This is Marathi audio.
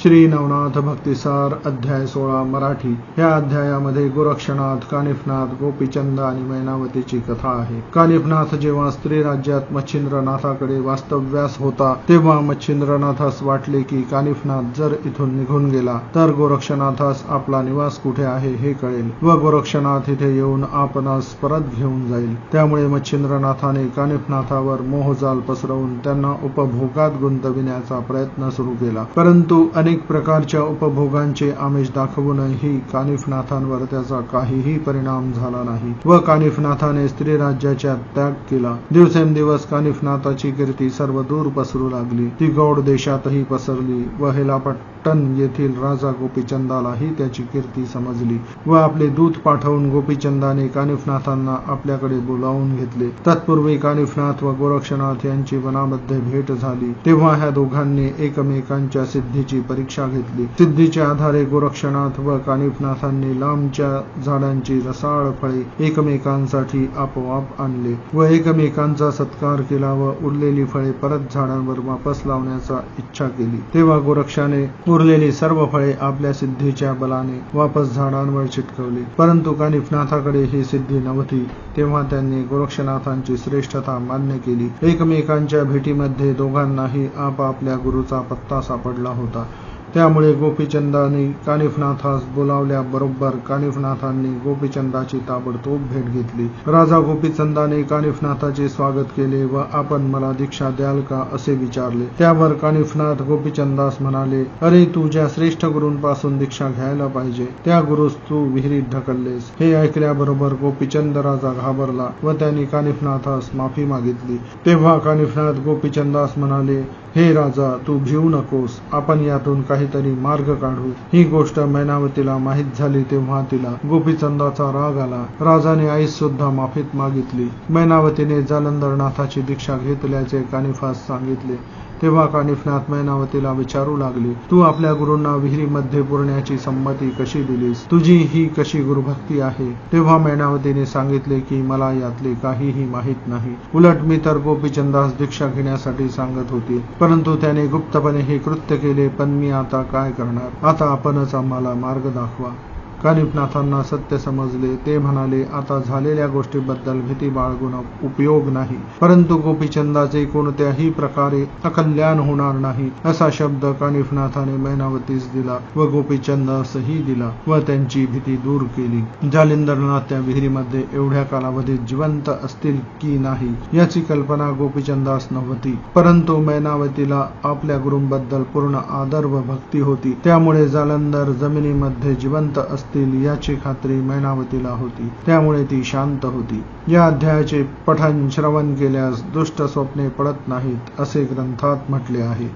श्री नवनाथ भक्तिसार अध्याय 16 मराठी। या अध्यायामध्ये गोरक्षनाथ, कानिफनाथ, गोपीचंद आणि मैनावतीची कथा आहे। कानिफनाथ जेव्हा स्त्री राज्यात मच्छिंद्रनाथाकडे वास्तव्यास होता तेव्हा मच्छिंद्रनाथास वाटले की कानिफनाथ जर इथून निघून गेला तर गोरक्षनाथास आपला निवास कुठे आहे हे कळेल व गोरक्षनाथ इथे येऊन आपणास परत घेऊन जाईल। त्यामुळे मच्छिंद्रनाथाने कानिफनाथावर मोहजाल पसरवून त्यांना उपभोगात गुंतविण्याचा प्रयत्न सुरू केला, परंतु अनेक प्रकारच्या उपभोगांचे आमिष दाखवूनही कानिफनाथांवर त्याचा काहीही परिणाम झाला नाही व कानिफनाथाने स्त्री राज्याचा त्याग केला। दिवसेंदिवस कानिफनाथाची कीर्ती सर्व दूर पसरू लागली। ती गौड देशातही पसरली व हेलापट्टण येथील राजा गोपीचंदालाही त्याची कीर्ती समजली व आपले दूत पाठवून गोपीचंदाने कानिफनाथांना आपल्याकडे बोलावून घेतले। तत्पूर्वी कानिफनाथ व गोरक्षनाथ यांची वनामध्ये भेट झाली तेव्हा ह्या दोघांनी एकमेकांच्या सिद्धीची परीक्षा घेतली। सिद्धीच्या आधारे गोरक्षनाथ व कानिफनाथांनी लांबच्या झाडांची रसाळ फळे एकमेकांसाठी आपोआप आणले व एकमेकांचा सत्कार केला व उरलेली फळे परत झाडांवर वापस लावण्याचा इच्छा केली। तेव्हा गोरक्षाने उरलेली सर्व फळे आपल्या सिद्धीच्या बलाने वापस झाडांवर चिटकवली, परंतु कानिफनाथाकडे ही सिद्धी नव्हती। तेव्हा त्यांनी गोरक्षनाथांची श्रेष्ठता मान्य केली। एकमेकांच्या भेटीमध्ये दोघांनाही आपापल्या गुरुचा पत्ता सापडला होता। त्यामुळे गोपीचंदाने कानिफनाथास बोलावल्याबरोबर कानिफनाथांनी गोपीचंदाची ताबडतोब भेट घेतली। राजा गोपीचंदाने कानिफनाथाचे स्वागत केले व आपण मला दीक्षा द्याल का असे विचारले। त्यावर कानिफनाथ गोपीचंदास म्हणाले, अरे तुझ्या श्रेष्ठ गुरूंपासून दीक्षा घ्यायला पाहिजे, त्या गुरुस तू विहिरीत ढकललेस। हे ऐकल्याबरोबर गोपीचंद राजा घाबरला व त्यांनी कानिफनाथास माफी मागितली। तेव्हा कानिफनाथ गोपीचंदास म्हणाले, हे राजा तू भिवू नकोस, आपण यातून काहीतरी मार्ग काढू। ही गोष्ट मैनावतीला माहीत झाली तेव्हा तिला गोपीचंदाचा राग आला। राजाने आईस सुद्धा माफीत मागितली। मैनावतीने जालंधरनाथाची दीक्षा घेतल्याचे कानिफास सांगितले। तेव्हा कानिफनाथ मैनावतीला विचारू लागले, तू आपल्या गुरूंना विहिरीमध्ये पुरण्याची संमती कशी दिलीस? तुझी ही कशी गुरुभक्ती आहे? तेव्हा मैनावतीने सांगितले की मला यातले काहीही माहीत नाही। उलट मी तर गोपीचंदास दीक्षा घेण्यासाठी सांगत होती, परंतु त्याने गुप्तपणे हे कृत्य केले। पण मी आता काय करणार? आता आपणच आम्हाला मार्ग दाखवा। कानिफनाथांना सत्य समजले। ते म्हणाले, आता झालेल्या गोष्टीबद्दल भीती बाळगून उपयोग नाही, परंतु गोपीचंदाचे कोणत्याही प्रकारे अकल्याण होणार नाही असा शब्द कानिफनाथाने मैनावतीस दिला व गोपीचंदासही दिला व त्यांची भीती दूर केली। जालिंदरनाथ त्या विहिरीमध्ये एवढ्या कालावधीत जिवंत असतील की नाही याची कल्पना गोपीचंदास नव्हती, परंतु मैनावतीला आपल्या गुरूंबद्दल पूर्ण आदर व भक्ती होती। त्यामुळे जालंधर जमिनीमध्ये जिवंत असतील याची खात्री मैनावतीला होती, त्यामुळे ती शांत होती। या अध्यायाचे पठन श्रवण केल्यास दुष्ट स्वप्ने पडत नाहीत असे ग्रंथात म्हटले आहे।